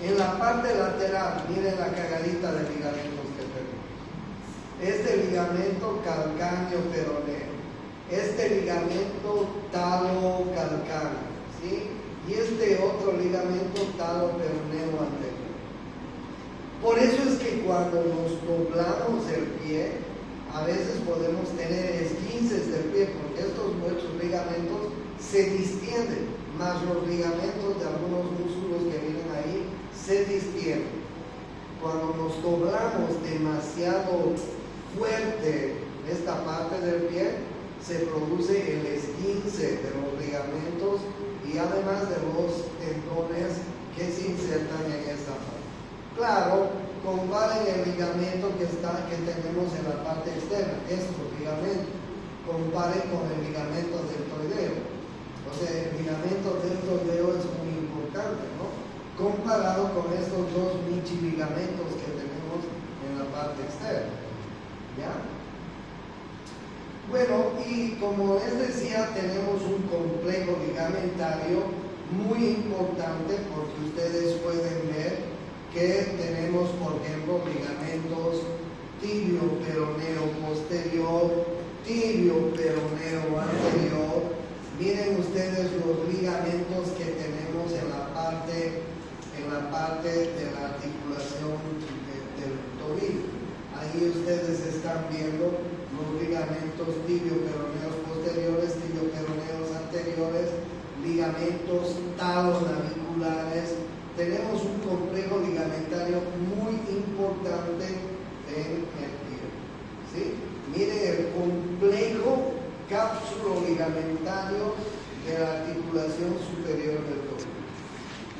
En la parte lateral, miren la cagadita de ligamentos que tenemos. Este ligamento calcáneo peroneo, este ligamento talocalcáneo, ¿sí? Y este otro ligamento taloperoneo anterior. Por eso es que cuando nos doblamos el pie, a veces podemos tener esguinces del pie, porque estos nuestros ligamentos se distienden, más los ligamentos de algunos músculos que vienen ahí se distienden. Cuando nos doblamos demasiado fuerte esta parte del pie, se produce el esguince de los ligamentos y además de los tendones que se insertan en esta parte. Claro, comparen el ligamento que tenemos en la parte externa, estos ligamentos, comparen con el ligamento deltoideo. O sea, el ligamento deltoideo es muy importante, ¿no? Comparado con estos dos michiligamentos que tenemos en la parte externa. ¿Ya? Bueno, y como les decía, tenemos un complejo ligamentario muy importante, porque ustedes pueden ver que tenemos, por ejemplo, ligamentos tibio-peroneo posterior, tibio-peroneo anterior. Miren ustedes los ligamentos que tenemos en la parte de la articulación del tobillo. Ahí ustedes están viendo los ligamentos tibio-peroneos posteriores, tibio-peroneos anteriores, ligamentos talonaviculares. Tenemos un complejo ligamentario muy importante en el pie, ¿sí? Miren el complejo cápsulo ligamentario de la articulación superior del tobillo.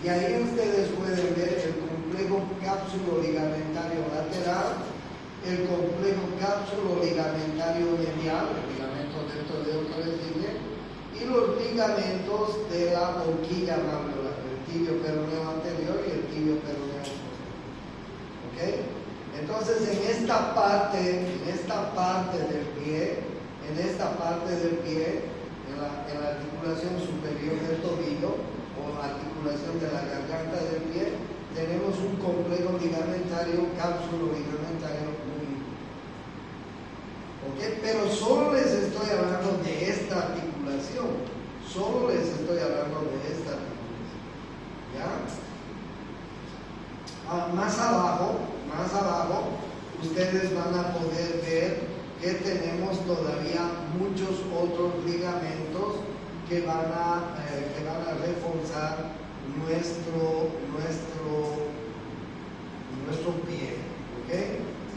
Y ahí ustedes pueden ver el complejo cápsulo ligamentario lateral, el complejo cápsulo ligamentario medial, el ligamento deltoideo que les dije, y los ligamentos de la horquilla manular, el tibio peroneo anterior y el tibio peroneo posterior. ¿Ok? Entonces en esta parte del pie, en la articulación superior del tobillo o la articulación de la garganta del pie, tenemos un complejo ligamentario, cápsulo ligamentario muy importante. ¿Ok? Pero solo les estoy hablando de esta articulación. ¿Ya? Más abajo, ustedes van a poder ver que tenemos todavía muchos otros ligamentos que van a reforzar nuestro pie. ¿Okay?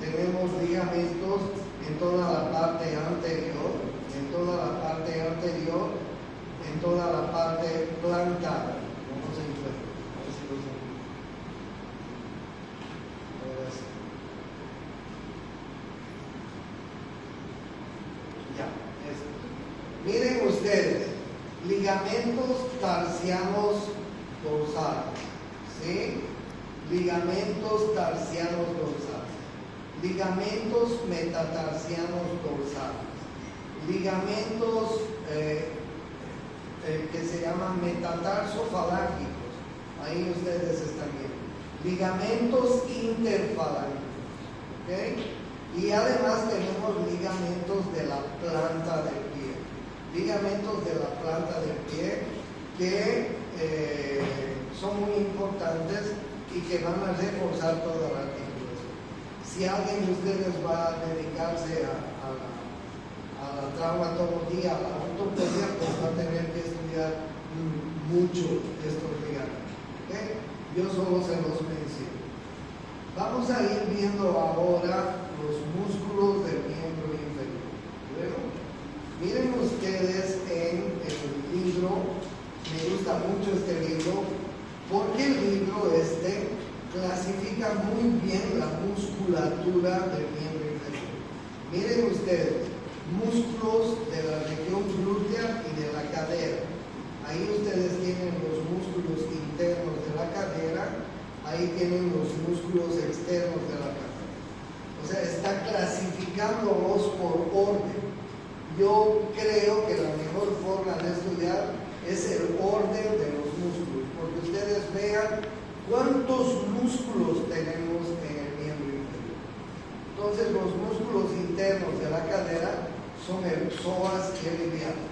Tenemos ligamentos en toda la parte anterior, en toda la parte plantar. ¿Cómo se encuentra? A ver si lo sé. Ya, eso. Miren ustedes, ligamentos tarsianos dorsales, ¿sí? Ligamentos tarsianos dorsales, ligamentos metatarsianos dorsales, ligamentos que se llaman metatarsofalángicos, ahí ustedes están viendo, ligamentos interfalángicos, ¿ok? Y además tenemos ligamentos de la planta del pie, que son muy importantes y que van a reforzar toda la articulación. Si alguien de ustedes va a dedicarse a la traumatología, a la ortopedia, pues va a tener que estudiar mucho estos ligamentos. ¿Okay? Yo solo se los menciono. Vamos a ir viendo ahora los músculos del miembro inferior. ¿Luego? Miren ustedes en el libro, me gusta mucho este libro, porque el libro clasifica muy bien la musculatura del miembro inferior. Miren ustedes, músculos de la región glútea y de la cadera. Ahí ustedes tienen los músculos internos de la cadera, ahí tienen los músculos externos de la cadera. O sea, está clasificándolos por orden. Yo creo que la mejor forma de estudiar es el orden de los músculos, porque ustedes vean cuántos músculos tenemos en el miembro inferior. Entonces los músculos internos de la cadera son el psoas y el iliaco.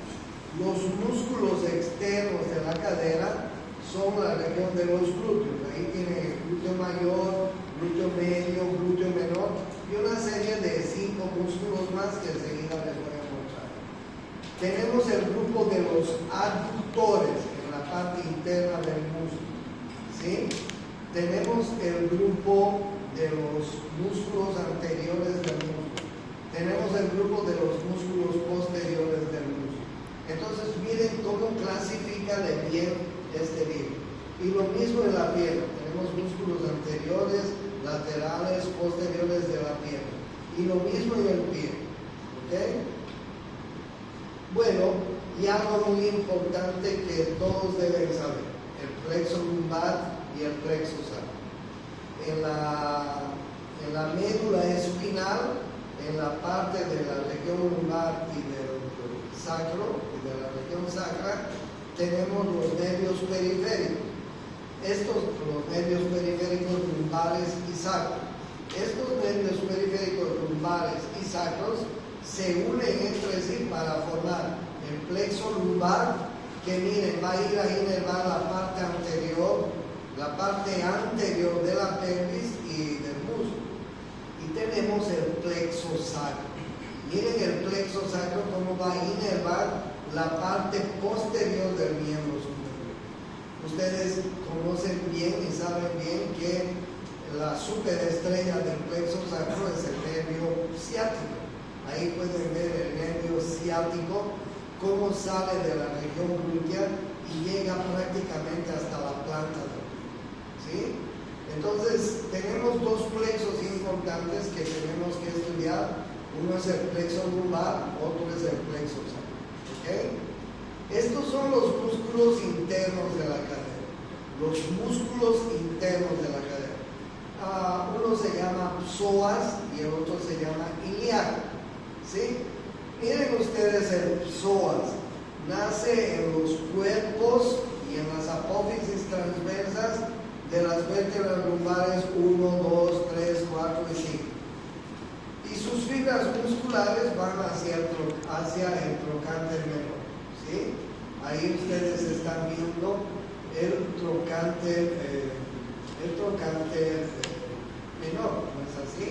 Los músculos externos de la cadera son la región de los glúteos. Ahí tiene el glúteo mayor, glúteo medio, glúteo menor y una serie de 5 músculos más que enseguida les voy a mostrar. Tenemos el grupo de los aductores en la parte interna del músculo, ¿sí? Tenemos el grupo de los músculos anteriores del músculo. Tenemos el grupo de los músculos posteriores del músculo. Entonces miren cómo clasifica de bien este libro. Y lo mismo en la pierna. Tenemos músculos anteriores, laterales, posteriores de la pierna. Y lo mismo en el pie. ¿Ok? Bueno, y algo muy importante que todos deben saber. El plexo lumbar y el plexo sacro. En la médula espinal, en la parte de la región lumbar y del sacro, y de la región sacra, tenemos los nervios periféricos. Los nervios periféricos lumbares y sacros. Estos nervios periféricos lumbares y sacros se unen entre sí para formar el plexo lumbar, que miren, va a ir a inervar la parte anterior de la pelvis y del músculo. Y tenemos el plexo sacro. Miren el plexo sacro cómo va a inervar la parte posterior del miembro superior. Ustedes conocen bien y saben bien que la superestrella del plexo sacro es el nervio ciático. Ahí pueden ver el nervio ciático cómo sale de la región glútea y llega prácticamente hasta la planta del pie. ¿Sí? Entonces tenemos dos plexos importantes que tenemos que estudiar. Uno es el plexo lumbar, otro es el plexo sacro. ¿Okay? Estos son los músculos internos de la cadera. Los músculos internos de la cadera. Uno se llama psoas y el otro se llama ilíaco. ¿Sí? Miren ustedes el psoas. Nace en los cuerpos y en las apófisis transversas de las vértebras lumbares 1, 2, 3, 4 y 5. Y sus fibras musculares van hacia el trocánter menor. ¿Sí? Ahí ustedes están viendo el trocánter menor, ¿no es así?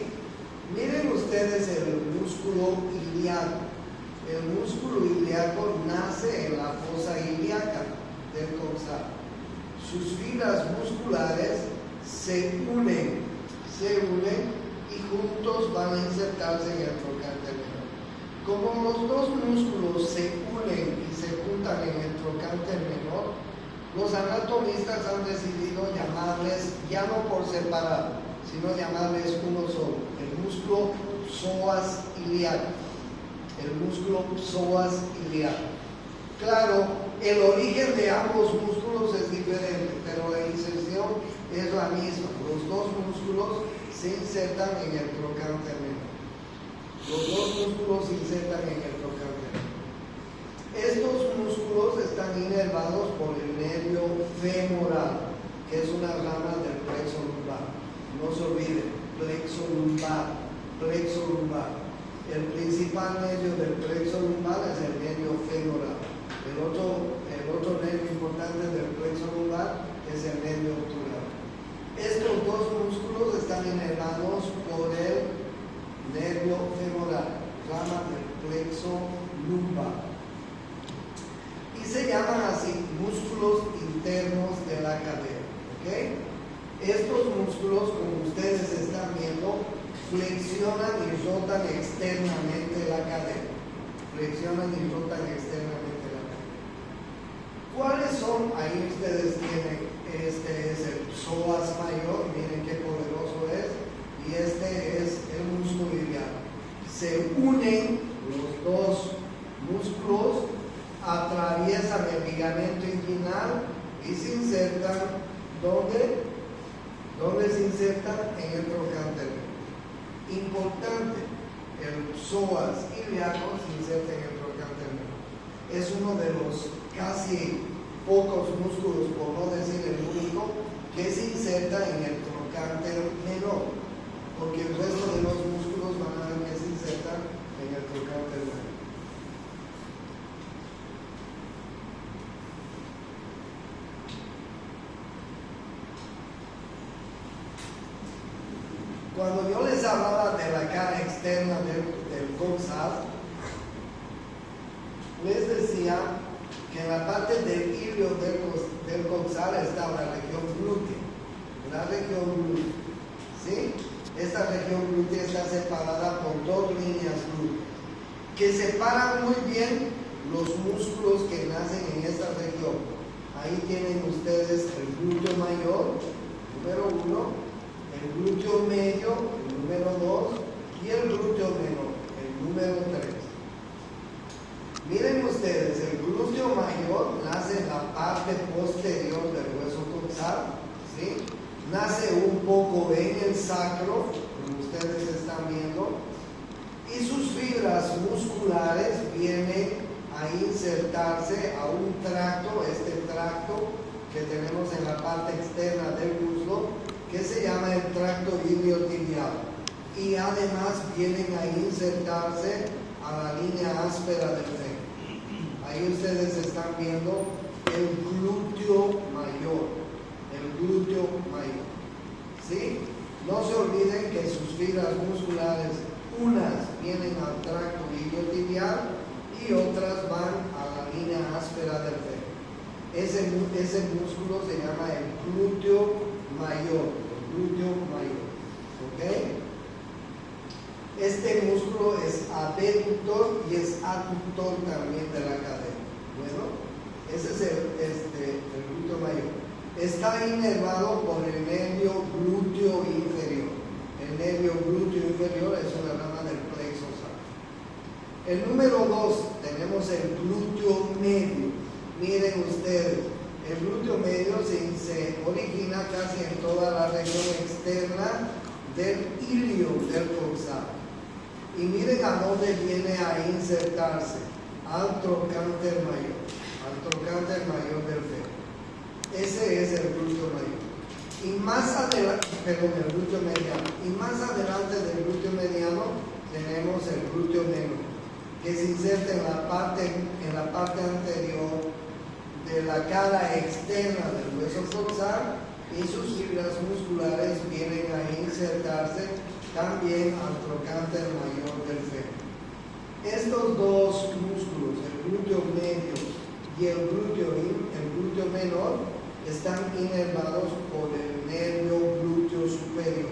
Miren ustedes el músculo ilíaco. El músculo ilíaco nace en la fosa ilíaca del coxal. Sus fibras musculares se unen y juntos van a insertarse en el trocánter menor. Como los dos músculos se unen y se juntan en el trocánter menor, los anatomistas han decidido llamarles, ya no por separado, sino llamarles uno solo, el músculo psoas ilíaco. El músculo psoas ilíaco. Claro, el origen de ambos músculos es diferente, pero la inserción es la misma. Los dos músculos se insertan en el trocánter menor. Los dos músculos se insertan en el trocánter menor. Estos músculos están inervados por el nervio femoral, que es una rama del plexo lumbar. No se olviden, plexo lumbar. El principal nervio del plexo lumbar es el nervio femoral. El otro nervio importante del plexo lumbar es el nervio obturador. Estos dos músculos están inervados por el nervio femoral, rama del plexo lumbar. Y se llaman así músculos internos de la cadera. ¿Okay? Estos músculos, como ustedes están viendo, flexionan y rotan externamente la cadera. ¿Cuáles son? Ahí ustedes tienen, este es el psoas mayor, miren qué poderoso es, y este es el músculo ilíaco. Se unen los dos músculos, atraviesan el ligamento inguinal y se insertan, ¿dónde? ¿Dónde se insertan? En el trocánter. Importante, el psoas ilíaco se inserta en el trocánter menor. Es uno de los casi pocos músculos, por no decir el único, que se inserta en el trocánter menor, porque el resto de los músculos músculos van a ver que se insertan en el trocánter medio. Cuando yo les hablaba de la cara externa del coxal, les decía que en la parte del ilio del coxal está la región glútea. La región glútea, ¿sí? Esta región glútea está separada por dos líneas glúteas que separan muy bien los músculos que nacen en esta región. Ahí tienen ustedes el glúteo mayor, número 1, el glúteo medio, el número 2, y el glúteo menor, el número 3. Miren ustedes, el glúteo mayor nace en la parte posterior del hueso coxal, ¿sí? Nace un poco en el sacro, como ustedes están viendo, y sus fibras musculares vienen a insertarse a un tracto, este tracto que tenemos en la parte externa del muslo, que se llama el tracto iliotibial, y además vienen a insertarse a la línea áspera del fémur. Ahí ustedes están viendo el glúteo mayor, ¿sí? No se olviden que sus fibras musculares, unas vienen al tracto iliotibial y otras van a la línea áspera del fémur. Ese músculo se llama el glúteo mayor, ¿ok? Este músculo es abductor y es aductor también de la cadera. Bueno, ese es el glúteo mayor. Está inervado por el nervio glúteo inferior. El nervio glúteo inferior es una rama del plexo sacro. El número 2, tenemos el glúteo medio. Miren ustedes, el glúteo medio se origina casi en toda la región externa del ilio del coxal. Y miren a dónde viene a insertarse, al trocánter mayor del fémur. Ese es el glúteo mayor. Y más adelante, el glúteo mediano. Y más adelante del glúteo mediano tenemos el glúteo menor, que se inserta en la parte anterior de la cara externa del hueso coxal, y sus fibras musculares vienen a insertarse también al trocánter mayor del fémur. Estos dos músculos, el glúteo medio y el glúteo menor, están inervados por el nervio glúteo superior.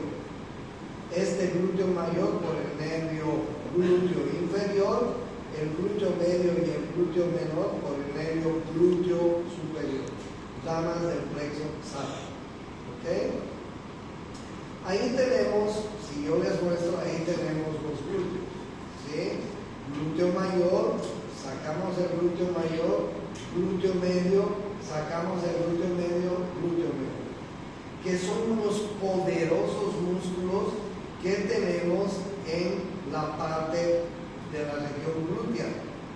Este glúteo mayor por el nervio glúteo inferior, el glúteo medio y el glúteo menor por el nervio glúteo superior, ramas del plexo sacro. ¿Ok? Ahí tenemos, si yo les muestro, ahí tenemos los glúteos, ¿sí? Glúteo mayor, sacamos el glúteo mayor, glúteo medio, sacamos el glúteo medio, que son unos poderosos músculos que tenemos en la parte de la región glútea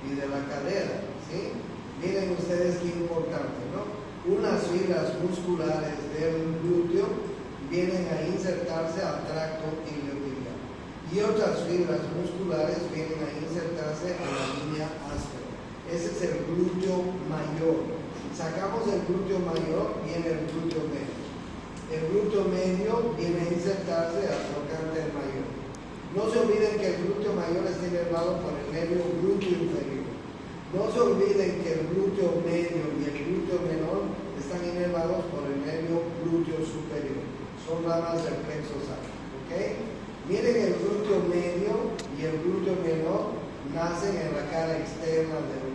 y de la cadera, ¿sí? Miren ustedes qué importante, ¿no? Unas fibras musculares del glúteo vienen a insertarse al tracto iliotibial y otras fibras musculares vienen a insertarse a la línea áspera. Ese es el glúteo mayor. Sacamos el glúteo mayor, viene el glúteo medio. El glúteo medio viene a insertarse al trocánter mayor. No se olviden que el glúteo mayor está inervado por el nervio glúteo inferior. No se olviden que el glúteo medio y el glúteo menor están inervados por el nervio glúteo superior. Son ramas del plexo sacro. ¿Ok? Miren, el glúteo medio y el glúteo menor nacen en la cara externa del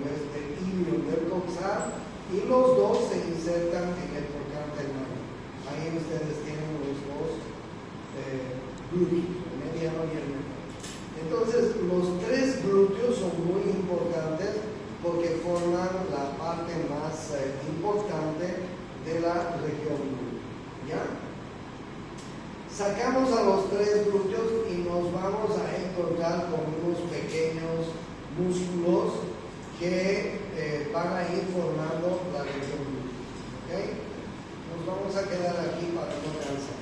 ilio del coxal y los dos se insertan en el trocánter mayor. Ahí ustedes tienen los dos glúteos, el mediano y el menor. Entonces, los tres glúteos son muy importantes porque forman la parte más importante de la región glútea. ¿Ya? Sacamos a los tres glúteos y nos vamos a encontrar con unos pequeños músculos que van a ir formando la región glútea. ¿Okay? Nos vamos a quedar aquí para no cansar.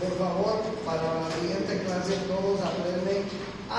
Por favor, para la siguiente clase todos aprenden